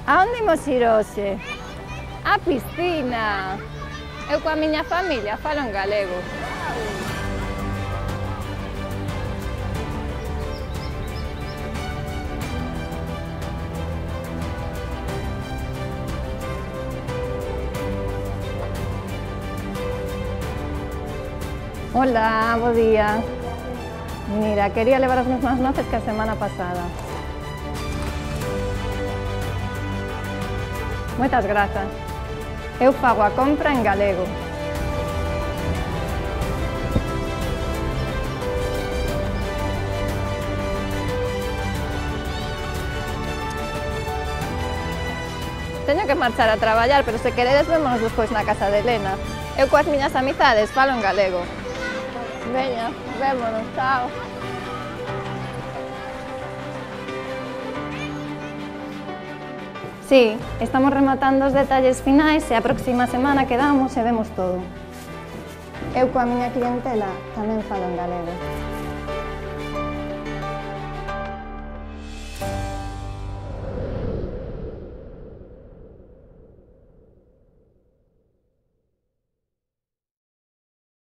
A onde imos ir hoxe? A piscina. Eu coa miña familia falo en galego. Hola, bo día. Mira, quería levar as mesmas noces que a semana pasada. Moitas grazas. Eu fago a compra en galego. Teño que marchar a traballar, pero se queredes vémonos despois na casa de Elena. Eu coas miñas amizades falo en galego. Veña, vémonos, chao. Sí, estamos rematando os detalles finais e a próxima semana quedamos e vemos todo. Eu coa miña clientela tamén falo en galego.